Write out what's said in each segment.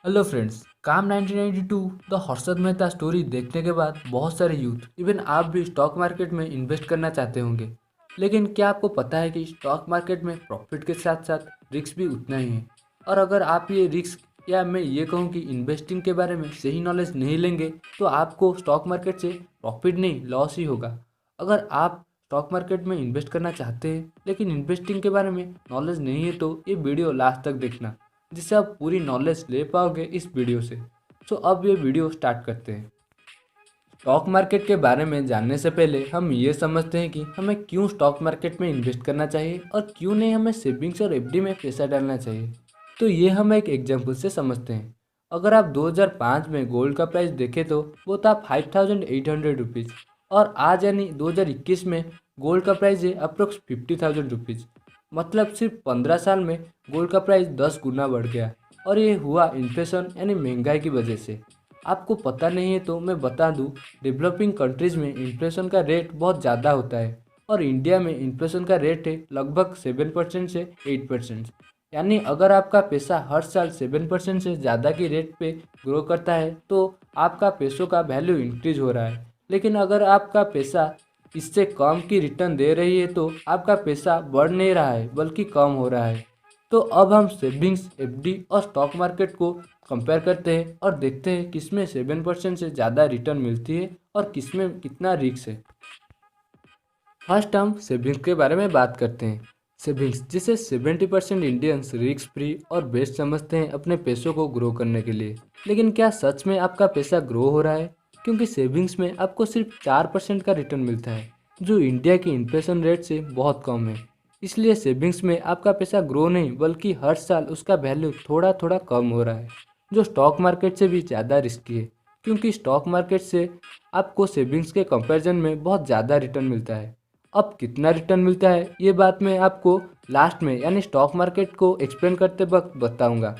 Hello friends, काम 1992 the Harshad Mehta story देखने के बाद बहुत सारे यूथ इवन आप भी स्टॉक मार्केट में इन्वेस्ट करना चाहते होंगे। लेकिन क्या आपको पता है कि स्टॉक मार्केट में प्रॉफिट के साथ साथ रिस्क भी उतना ही है। और अगर आप ये रिस्क या मैं ये कहूँ कि इन्वेस्टिंग के बारे में सही नॉलेज नहीं लेंगे तो आपको स्टॉक मार्केट से प्रॉफिट नहीं लॉस ही होगा। अगर आप स्टॉक मार्केट में इन्वेस्ट करना चाहते हैं लेकिन इन्वेस्टिंग के बारे में नॉलेज नहीं है तो ये वीडियो लास्ट तक देखना, जिससे आप पूरी नॉलेज ले पाओगे इस वीडियो से। तो अब ये वीडियो स्टार्ट करते हैं। स्टॉक मार्केट के बारे में जानने से पहले हम ये समझते हैं कि हमें क्यों स्टॉक मार्केट में इन्वेस्ट करना चाहिए और क्यों नहीं हमें सेविंग्स और एफडी में पैसा डालना चाहिए। तो ये हम एक एग्जाम्पल से समझते हैं। अगर आप 2005 में गोल्ड का प्राइस देखें तो वो था 5800 रुपीज़, और आज यानी 2021 में गोल्ड का प्राइस है अप्रोक्स 50,000 रुपीज़। मतलब सिर्फ 15 साल में गोल्ड का प्राइस 10 गुना बढ़ गया, और ये हुआ इन्फ्लेशन यानी महंगाई की वजह से। आपको पता नहीं है तो मैं बता दूं, डेवलपिंग कंट्रीज़ में इन्फ्लेशन का रेट बहुत ज़्यादा होता है और इंडिया में इन्फ्लेशन का रेट है लगभग 7% से 8%। यानी अगर आपका पैसा हर साल 7% से ज़्यादा की रेट पे ग्रो करता है तो आपका पैसों का वैल्यू इंक्रीज हो रहा है। लेकिन अगर आपका पैसा इससे कम की रिटर्न दे रही है तो आपका पैसा बढ़ नहीं रहा है बल्कि कम हो रहा है। तो अब हम सेविंग्स, एफडी और स्टॉक मार्केट को कंपेयर करते हैं और देखते हैं किसमें 7% से ज़्यादा रिटर्न मिलती है और किसमें कितना रिस्क है। फर्स्ट हम सेविंग्स के बारे में बात करते हैं। सेविंग्स, जिसे 70% इंडियंस रिस्क फ्री और बेस्ट समझते हैं अपने पैसों को ग्रो करने के लिए। लेकिन क्या सच में आपका पैसा ग्रो हो रहा है? क्योंकि सेविंग्स में आपको सिर्फ 4% का रिटर्न मिलता है, जो इंडिया की इन्फ्लेशन रेट से बहुत कम है। इसलिए सेविंग्स में आपका पैसा ग्रो नहीं बल्कि हर साल उसका वैल्यू थोड़ा थोड़ा कम हो रहा है, जो स्टॉक मार्केट से भी ज़्यादा रिस्की है। क्योंकि स्टॉक मार्केट से आपको सेविंग्स के कंपैरिजन में बहुत ज़्यादा रिटर्न मिलता है। अब कितना रिटर्न मिलता है ये बात मैं आपको लास्ट में यानी स्टॉक मार्केट को एक्सप्लेन करते वक्त बताऊंगा।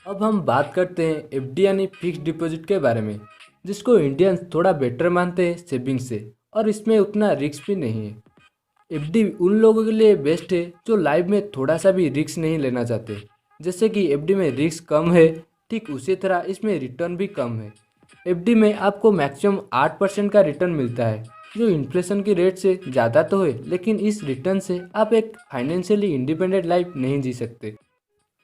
अब हम बात करते हैं एफडी यानी फिक्स्ड डिपॉजिट के बारे में, जिसको इंडियंस थोड़ा बेटर मानते हैं सेविंग्स से, और इसमें उतना रिस्क भी नहीं है। एफडी उन लोगों के लिए बेस्ट है जो लाइफ में थोड़ा सा भी रिस्क नहीं लेना चाहते। जैसे कि एफडी में रिस्क कम है, ठीक उसी तरह इसमें रिटर्न भी कम है। एफडी में आपको मैक्सिमम 8% का रिटर्न मिलता है, जो इन्फ्लेशन की रेट से ज़्यादा तो है, लेकिन इस रिटर्न से आप एक फाइनेंशियली इंडिपेंडेंट लाइफ नहीं जी सकते।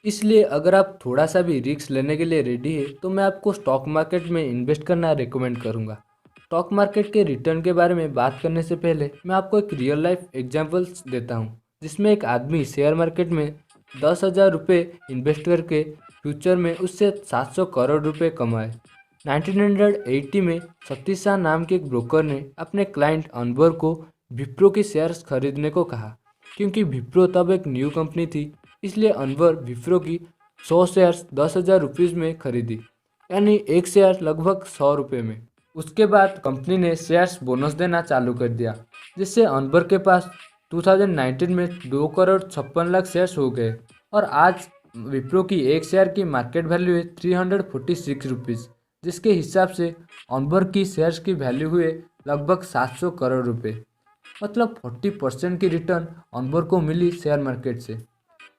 इसलिए अगर आप थोड़ा सा भी रिस्क लेने के लिए रेडी है तो मैं आपको स्टॉक मार्केट में इन्वेस्ट करना रिकमेंड करूंगा। स्टॉक मार्केट के रिटर्न के बारे में बात करने से पहले मैं आपको एक रियल लाइफ एग्जांपल्स देता हूं, जिसमें एक आदमी शेयर मार्केट में 10,000 रुपये इन्वेस्ट करके फ्यूचर में उससे 700 करोड़ रुपए कमाए। 1980 में सतीश शाह नाम के एक ब्रोकर ने अपने क्लाइंट अनवर को विप्रो की शेयर्स खरीदने को कहा। क्योंकि विप्रो तब एक न्यू कंपनी थी, इसलिए अनवर विप्रो की 100 शेयर्स 10,000 रुपीज़ में खरीदी, यानी एक शेयर लगभग 100 रुपये में। उसके बाद कंपनी ने शेयर्स बोनस देना चालू कर दिया, जिससे अनवर के पास 2019 में 2,56,00,000 शेयर्स हो गए, और आज विप्रो की एक शेयर की मार्केट वैल्यू है 346 रुपीज़, जिसके हिसाब से अनवर की शेयर्स की वैल्यू हुए लगभग 700 करोड़ रुपए। मतलब 40% की रिटर्न अनवर को मिली शेयर मार्केट से।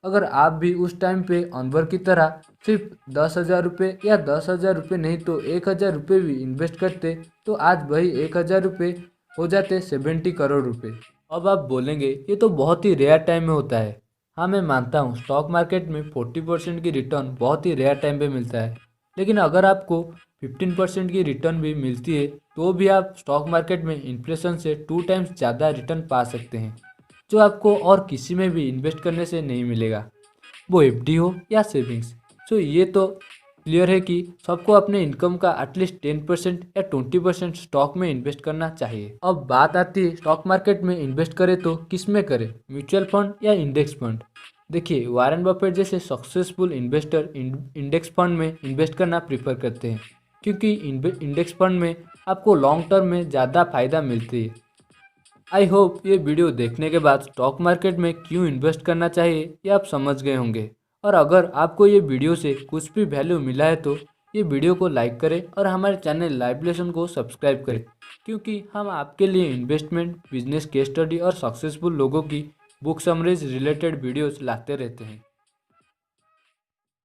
अगर आप भी उस टाइम पे अनवर की तरह सिर्फ 10,000 रुपये या 10,000 रुपये नहीं तो 1,000 रुपये भी इन्वेस्ट करते तो आज वही 1,000 रुपये हो जाते 70 करोड़ रुपए। अब आप बोलेंगे ये तो बहुत ही रेयर टाइम में होता है। हाँ, मैं मानता हूँ स्टॉक मार्केट में 40% की रिटर्न बहुत ही रेयर टाइम पे मिलता है, लेकिन अगर आपको 15% की रिटर्न भी मिलती है तो भी आप स्टॉक मार्केट में इन्फ्लेशन से 2 टाइम्स ज़्यादा रिटर्न पा सकते हैं, जो आपको और किसी में भी इन्वेस्ट करने से नहीं मिलेगा, वो एफडी हो या सेविंग्स। सो ये तो क्लियर है कि सबको अपने इनकम का एटलीस्ट 10% या 20% स्टॉक में इन्वेस्ट करना चाहिए। अब बात आती है स्टॉक मार्केट में इन्वेस्ट करें तो किस में करें, म्यूचुअल फंड या इंडेक्स फंड। देखिए, वारेन बफेट जैसे सक्सेसफुल इन्वेस्टर इंडेक्स फंड में इन्वेस्ट करना प्रीफर करते हैं, क्योंकि इंडेक्स फंड में आपको लॉन्ग टर्म में ज़्यादा फायदा मिलती है। आई होप ये वीडियो देखने के बाद स्टॉक मार्केट में क्यों इन्वेस्ट करना चाहिए ये आप समझ गए होंगे। और अगर आपको ये वीडियो से कुछ भी वैल्यू मिला है तो ये वीडियो को लाइक करें और हमारे चैनल लाइव लेसन को सब्सक्राइब करें, क्योंकि हम आपके लिए इन्वेस्टमेंट, बिजनेस केस स्टडी और सक्सेसफुल लोगों की बुक समरीज रिलेटेड वीडियोस लाते रहते हैं।